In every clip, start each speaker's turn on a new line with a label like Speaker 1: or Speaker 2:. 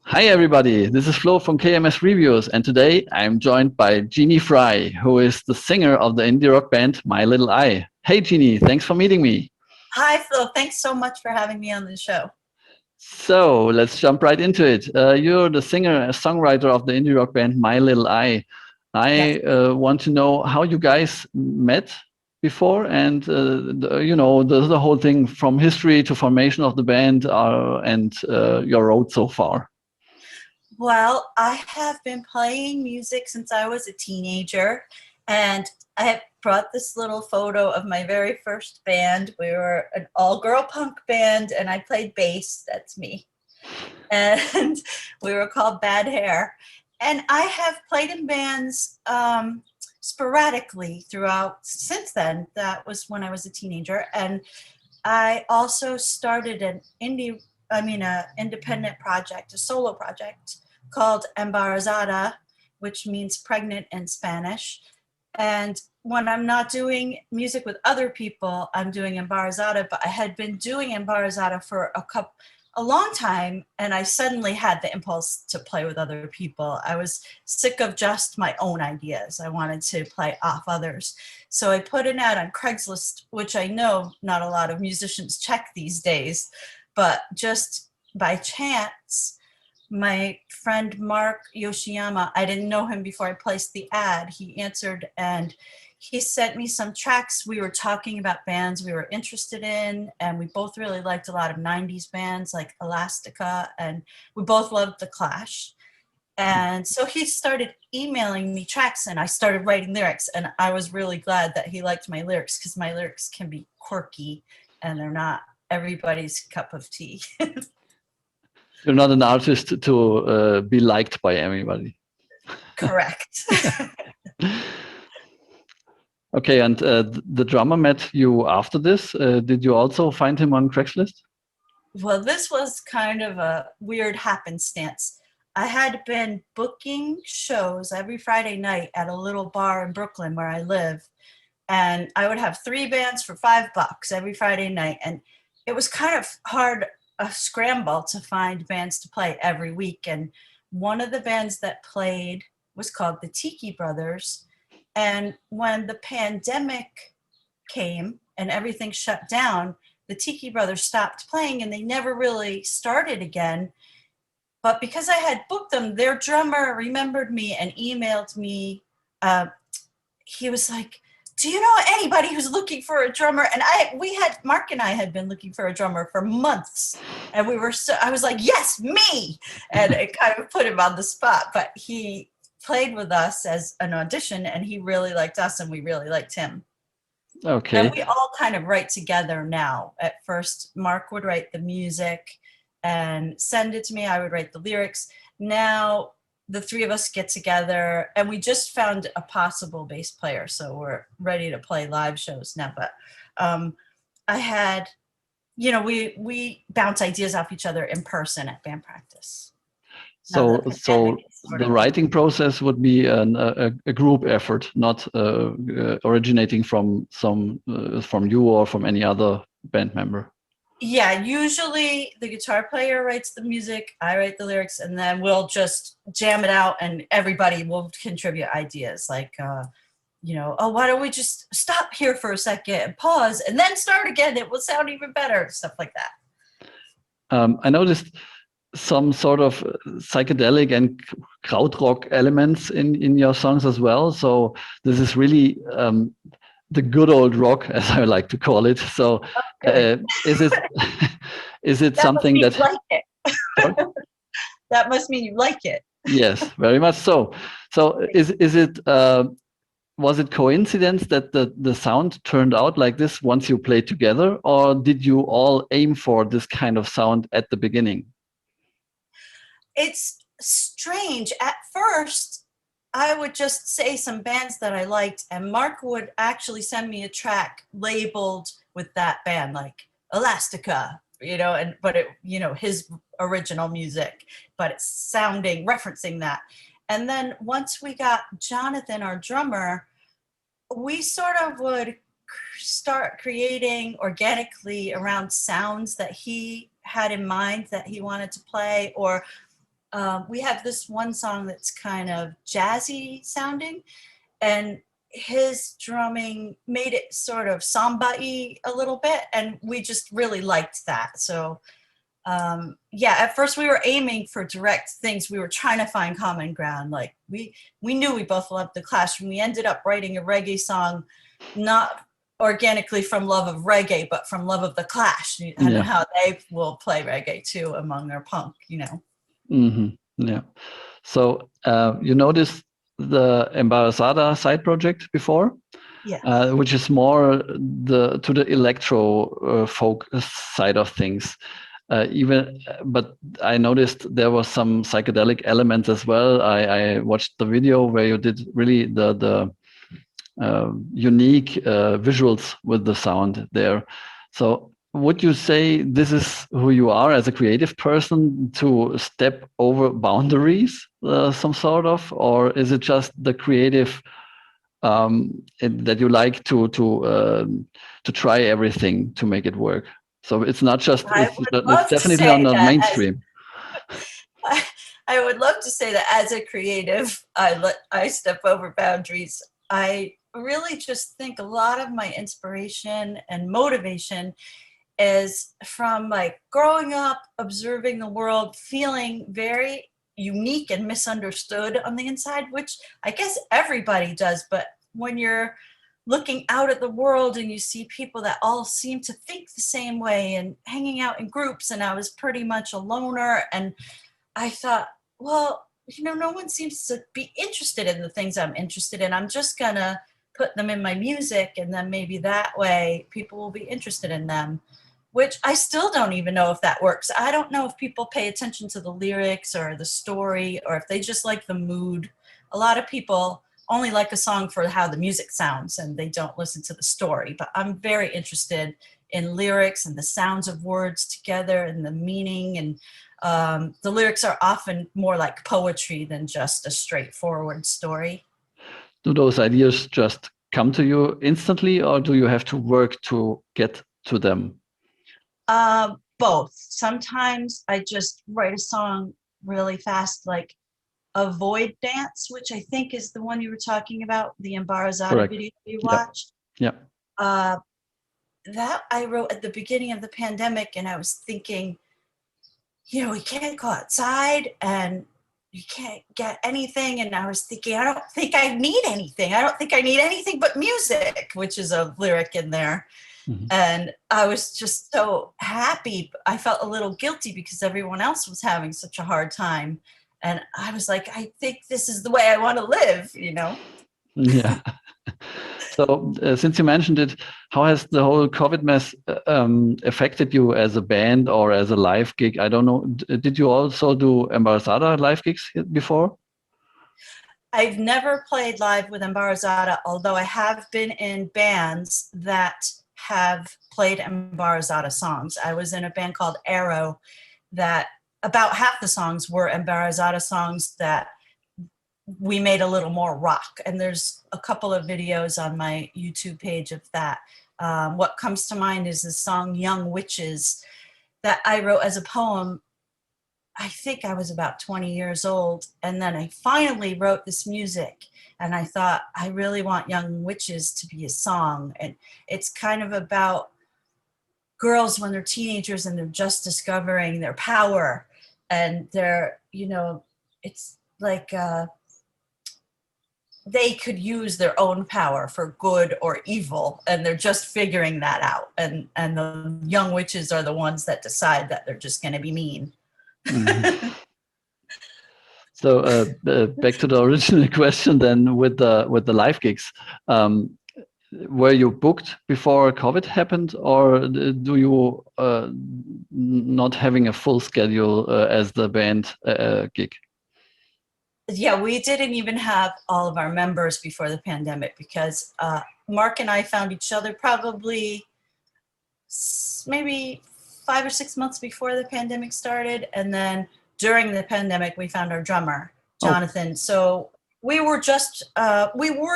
Speaker 1: Hi everybody, this is Flo from KMS Reviews, and today I'm joined by Jeannie Fry, who is the singer of the indie rock band My Little Eye. Hey Jeannie, thanks for meeting me.
Speaker 2: Hi, Phil. Thanks so much for having me on the show.
Speaker 1: So let's jump right into it. You're the singer and songwriter of the indie rock band My Little Eye.
Speaker 2: Yes.
Speaker 1: I want to know how you guys met before, and the whole thing from history to formation of the band, and your road so far.
Speaker 2: Well, I have been playing music since I was a teenager, and I have brought this little photo of my very first band. We were an all-girl punk band, and I played bass. That's me. And we were called Bad Hair. And I have played in bands sporadically throughout since then. That was when I was a teenager. And I also started an independent project, a solo project called Embarazada, which means pregnant in Spanish. And when I'm not doing music with other people, I'm doing Embarazada, but I had been doing Embarazada for a long time, and I suddenly had the impulse to play with other people. I was sick of just my own ideas. I wanted to play off others. So I put an ad on Craigslist, which I know not a lot of musicians check these days, but just by chance, my friend Mark Yoshiyama, I didn't know him before I placed the ad. He answered and he sent me some tracks. We were talking about bands we were interested in, and we both really liked a lot of 90s bands like Elastica, and we both loved The Clash. And so he started emailing me tracks, and I started writing lyrics. And I was really glad that he liked my lyrics, because my lyrics can be quirky and they're not everybody's cup of tea.
Speaker 1: You're not an artist to be liked by everybody.
Speaker 2: Correct.
Speaker 1: Okay, and the drummer met you after this. Did you also find him on Craigslist?
Speaker 2: Well, this was kind of a weird happenstance. I had been booking shows every Friday night at a little bar in Brooklyn where I live, and I would have three bands for $5 every Friday night. And it was kind of hard, a scramble to find bands to play every week. And one of the bands that played was called the Tiki Brothers. And when the pandemic came and everything shut down, the Tiki Brothers stopped playing and they never really started again. But because I had booked them, their drummer remembered me and emailed me. He was like, "Do you know anybody who's looking for a drummer?" And Mark and I had been looking for a drummer for months, and I was like, "Yes, me!" And it kind of put him on the spot. But he played with us as an audition, and he really liked us, and we really liked him. And
Speaker 1: Okay,
Speaker 2: we all kind of write together now. At first, Mark would write the music and send it to me. I would write the lyrics. Now the three of us get together, and we just found a possible bass player, so we're ready to play live shows now. But I had, we bounce ideas off each other in person at band practice. Now
Speaker 1: so
Speaker 2: the pandemic is sort
Speaker 1: the
Speaker 2: of making.
Speaker 1: writing process would be a group effort, not originating from you or from any other band member.
Speaker 2: Yeah, usually the guitar player writes the music, I write the lyrics, and then we'll just jam it out, and everybody will contribute ideas like, oh, why don't we just stop here for a second and pause and then start again? It will sound even better, stuff like that.
Speaker 1: I noticed some sort of psychedelic and krautrock elements in your songs as well. So this is really the good old rock, as I like to call it. So
Speaker 2: Good.
Speaker 1: is it is it
Speaker 2: That must
Speaker 1: something
Speaker 2: mean
Speaker 1: that?
Speaker 2: you like it.
Speaker 1: Sorry?
Speaker 2: That must mean you like it.
Speaker 1: Yes, very much so. So is it was it coincidence that the sound turned out like this once you played together, or did you all aim for this kind of sound at the beginning?
Speaker 2: It's strange. At first, I would just say some bands that I liked, and Mark would actually send me a track labeled with that band, like Elastica, his original music, but it's referencing that. And then once we got Jonathan, our drummer, we sort of would start creating organically around sounds that he had in mind that he wanted to play, or we have this one song that's kind of jazzy sounding, and his drumming made it sort of samba-y a little bit, and we just really liked that. So yeah, at first we were aiming for direct things. We were trying to find common ground. Like we knew we both loved The Clash, and we ended up writing a reggae song, not organically from love of reggae, but from love of The Clash and
Speaker 1: Yeah.
Speaker 2: how they will play reggae too among their punk, you know.
Speaker 1: Yeah. So you noticed the Embarazada side project before,
Speaker 2: Yeah.
Speaker 1: which is more to the electro folk side of things. But I noticed there was some psychedelic elements as well. I watched the video where you did really the unique visuals with the sound there. So would you say this is who you are as a creative person, to step over boundaries, some sort of, or is it just the creative that you like to try everything to make it work? So it's not just
Speaker 2: I would
Speaker 1: it's
Speaker 2: love to
Speaker 1: definitely
Speaker 2: say
Speaker 1: not
Speaker 2: that as
Speaker 1: mainstream.
Speaker 2: I would love to say that as a creative, I step over boundaries. I really just think a lot of my inspiration and motivation is from like growing up, observing the world, feeling very unique and misunderstood on the inside, which I guess everybody does. But when you're looking out at the world and you see people that all seem to think the same way and hanging out in groups, and I was pretty much a loner, and I thought, well, you know, no one seems to be interested in the things I'm interested in. I'm just gonna put them in my music, and then maybe that way people will be interested in them, which I still don't even know if that works. I don't know if people pay attention to the lyrics or the story, or if they just like the mood. A lot of people only like a song for how the music sounds and they don't listen to the story, but I'm very interested in lyrics and the sounds of words together and the meaning, and the lyrics are often more like poetry than just a straightforward story.
Speaker 1: Do those ideas just come to you instantly, or do you have to work to get to them?
Speaker 2: Both. Sometimes I just write a song really fast, like Avoid Dance, which I think is the one you were talking about, the Embarazada
Speaker 1: Correct.
Speaker 2: video you
Speaker 1: Yeah.
Speaker 2: watched.
Speaker 1: Yeah.
Speaker 2: Uh, that I wrote at the beginning of the pandemic, and I was thinking, you know, we can't go outside and you can't get anything. And I was thinking, I don't think I need anything. I don't think I need anything but music, which is a lyric in there.
Speaker 1: Mhm.
Speaker 2: And I was just so happy. I felt a little guilty because everyone else was having such a hard time. And I was like, I think this is the way I want to live, you know?
Speaker 1: Yeah. So, since you mentioned it, how has the whole COVID mess affected you as a band or as a live gig? I don't know. Did you also do Embarazada live gigs before?
Speaker 2: I've never played live with Embarazada, although I have been in bands that have played Embarazada songs. I was in a band called Arrow that about half the songs were Embarazada songs that we made a little more rock. And there's a couple of videos on my YouTube page of that. What comes to mind is the song Young Witches that I wrote as a poem. I think I was about 20 years old. And then I finally wrote this music. And I thought, I really want Young Witches to be a song. And it's kind of about girls when they're teenagers and they're just discovering their power. And they're, you know, it's like they could use their own power for good or evil. And they're just figuring that out. And the young witches are the ones that decide that they're just going to be mean.
Speaker 1: Mhm. So, back to the original question then, with the live gigs. Were you booked before COVID happened, or do you not having a full schedule as the band gig?
Speaker 2: Yeah, we didn't even have all of our members before the pandemic because Mark and I found each other probably maybe 5 or 6 months before the pandemic started. And then during the pandemic, we found our drummer,
Speaker 1: Oh,
Speaker 2: Jonathan. So we were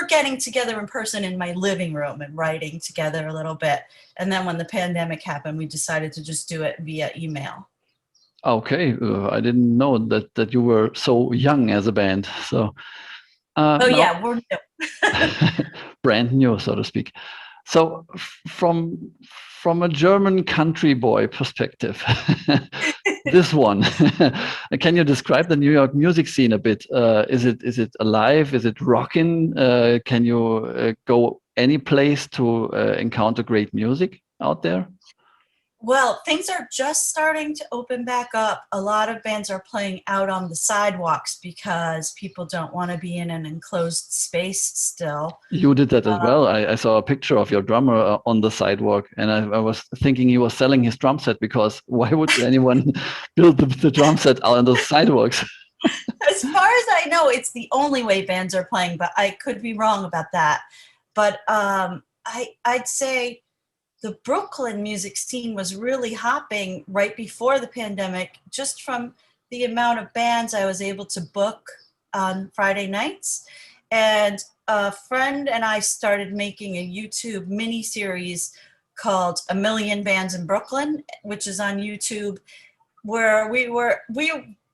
Speaker 2: getting together in person in my living room and writing together a little bit. And then when the pandemic happened, we decided to just do it via email.
Speaker 1: Okay, I didn't know that you were so young as a band. So
Speaker 2: Oh
Speaker 1: now
Speaker 2: yeah, we're new.
Speaker 1: brand new, so to speak. So from a German country boy perspective, this one, can you describe the New York music scene a bit? Is it alive? Is it rocking? Can you go any place to encounter great music out there?
Speaker 2: Well, things are just starting to open back up. A lot of bands are playing out on the sidewalks because people don't want to be in an enclosed space still.
Speaker 1: You did that as well. I saw a picture of your drummer on the sidewalk, and I was thinking he was selling his drum set because why would anyone build the drum set out on the sidewalks?
Speaker 2: As far as I know, it's the only way bands are playing, but I could be wrong about that. But I'd say the Brooklyn music scene was really hopping right before the pandemic, just from the amount of bands I was able to book on Friday nights. And a friend and I started making a YouTube mini series called A Million Bands in Brooklyn, which is on YouTube, where we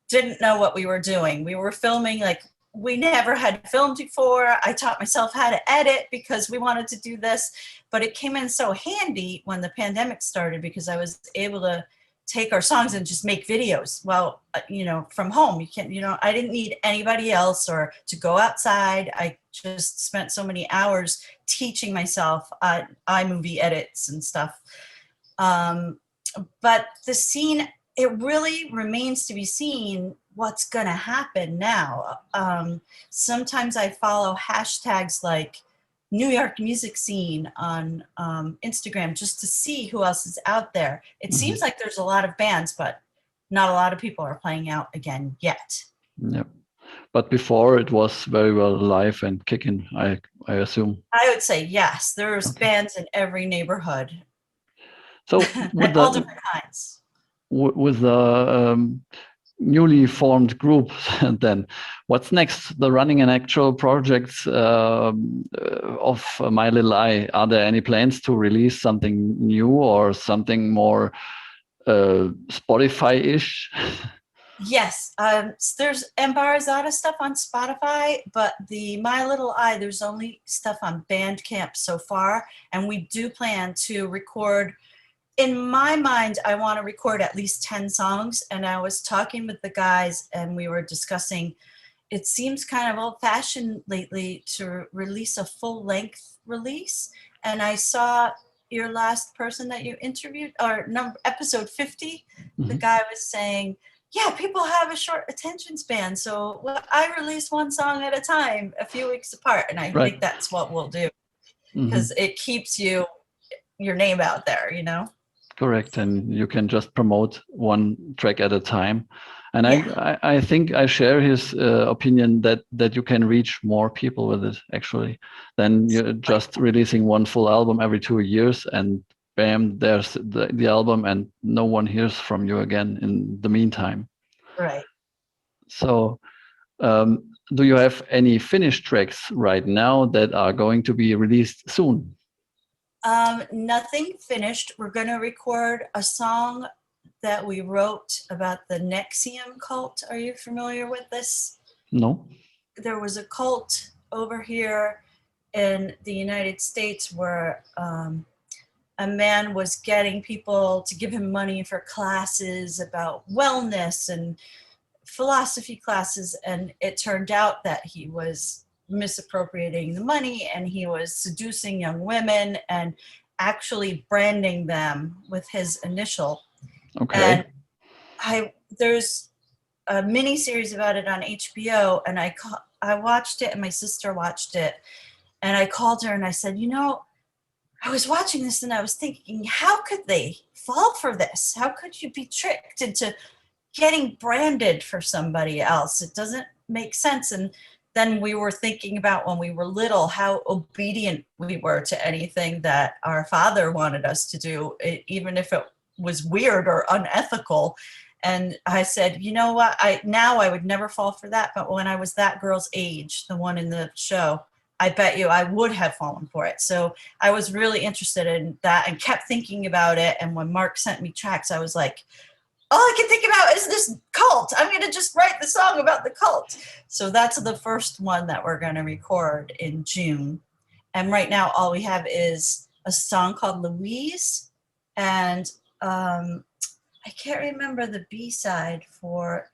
Speaker 2: didn't know what we were doing. We were filming like we never had filmed before. I taught myself how to edit because we wanted to do this, but it came in so handy when the pandemic started because I was able to take our songs and just make videos. Well, from home. You can't, I didn't need anybody else or to go outside. I just spent so many hours teaching myself iMovie edits and stuff. But the scene, it really remains to be seen what's going to happen now. Sometimes I follow hashtags like New York music scene on Instagram just to see who else is out there. It seems like there's a lot of bands, but not a lot of people are playing out again yet.
Speaker 1: Yeah, but before it was very well alive and kicking. I assume.
Speaker 2: I would say yes. There's
Speaker 1: Okay.
Speaker 2: bands in every neighborhood
Speaker 1: So
Speaker 2: and all different kinds.
Speaker 1: with the newly formed group, then what's next? The running and actual projects of My Little Eye. Are there any plans to release something new or something more Spotify-ish?
Speaker 2: Yes, there's Embarazada stuff on Spotify, but the My Little Eye, there's only stuff on Bandcamp so far, and we do plan to record. In my mind, I want to record at least 10 songs, and I was talking with the guys, and we were discussing, it seems kind of old-fashioned lately to release a full-length release, and I saw your last person that you interviewed, or episode 50, the guy was saying, yeah, people have a short attention span. So I release one song at a time, a few weeks apart. And I
Speaker 1: Right.
Speaker 2: think that's what we'll do because it keeps your name out there,
Speaker 1: Correct, and you can just promote one track at a time. And
Speaker 2: Yeah.
Speaker 1: I think I share his opinion that you can reach more people with it actually than you're just releasing one full album every 2 years and bam, there's the album and no one hears from you again in the meantime.
Speaker 2: Right.
Speaker 1: So do you have any finished tracks right now that are going to be released soon?
Speaker 2: Nothing finished. We're going to record a song that we wrote about the Nexium cult. Are you familiar with this?
Speaker 1: No?
Speaker 2: There was a cult over here in the United States where a man was getting people to give him money for classes about wellness and philosophy classes, and it turned out that he was misappropriating the money and he was seducing young women and actually branding them with his initial.
Speaker 1: Okay.
Speaker 2: And there's a mini series about it on HBO, and I watched it, and my sister watched it, and I called her and I said, I was watching this and I was thinking, how could they fall for this? How could you be tricked into getting branded for somebody else? It doesn't make sense. And then we were thinking about when we were little, how obedient we were to anything that our father wanted us to do, even if it was weird or unethical. And I said, you know what? I would never fall for that. But when I was that girl's age, the one in the show, I bet you I would have fallen for it. So I was really interested in that and kept thinking about it. And when Mark sent me tracks, I was like, all I can think about is this cult. I'm going to just write the song about the cult. So that's the first one that we're going to record in June. And right now, all we have is a song called Louise. And I can't remember the B-side for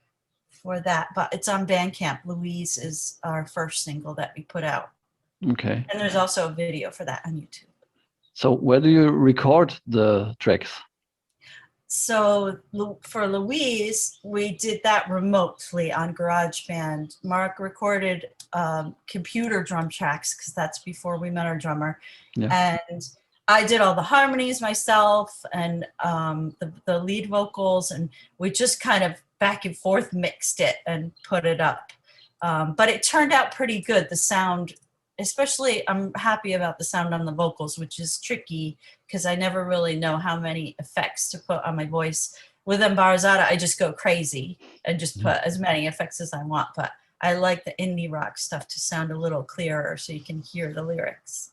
Speaker 2: that, but it's on Bandcamp. Louise is our first single that we put out.
Speaker 1: Okay.
Speaker 2: And there's also a video for that on YouTube.
Speaker 1: So where do you record the tracks?
Speaker 2: So for Louise, we did that remotely on GarageBand. Mark recorded computer drum tracks because that's before we met our drummer.
Speaker 1: Yeah.
Speaker 2: And I did all the harmonies myself and the lead vocals, and we just kind of back and forth mixed it and put it up. But it turned out pretty good. The sound, especially, I'm happy about the sound on the vocals, which is tricky because I never really know how many effects to put on my voice. With Embarazada, I just go crazy and just put as many effects as I want. But I like the indie rock stuff to sound a little clearer so you can hear the lyrics.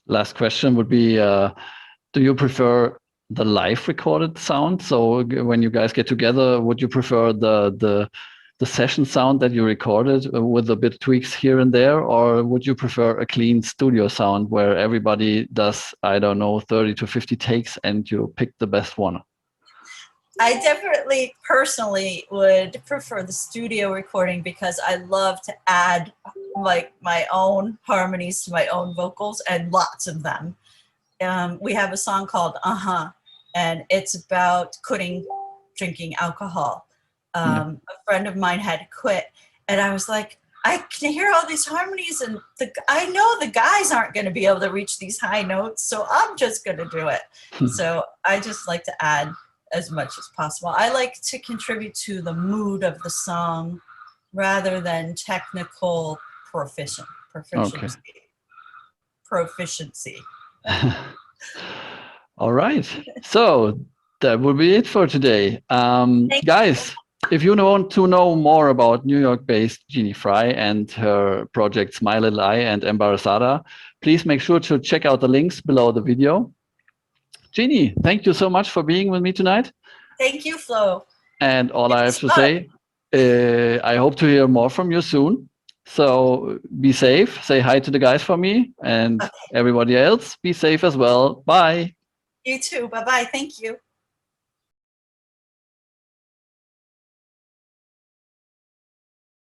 Speaker 1: Last question would be, do you prefer the live recorded sound? So when you guys get together, would you prefer the session sound that you recorded with a bit of tweaks here and there, or would you prefer a clean studio sound where everybody does, I don't know, 30 to 50 takes and you pick the best one?
Speaker 2: I definitely personally would prefer the studio recording because I love to add like my own harmonies to my own vocals, and lots of them. We have a song called and it's about quitting drinking alcohol. A friend of mine had quit, and I was like, I can hear all these harmonies, and I know the guys aren't going to be able to reach these high notes, so I'm just going to do it. So I just like to add as much as possible. I like to contribute to the mood of the song rather than technical proficiency.
Speaker 1: Okay.
Speaker 2: Proficiency.
Speaker 1: All right. So that will be it for today. Guys, if you want to know more about New York-based Jeannie Fry and her projects My Little Eye and Embarazada, please make sure to check out the links below the video. Jeannie, thank you so much for being with me tonight.
Speaker 2: Thank you, Flo.
Speaker 1: And all I have to say, I hope to hear more from you soon. So be safe. Say hi to the guys for me, and everybody else, be safe as well. Bye.
Speaker 2: You too. Bye-bye. Thank you.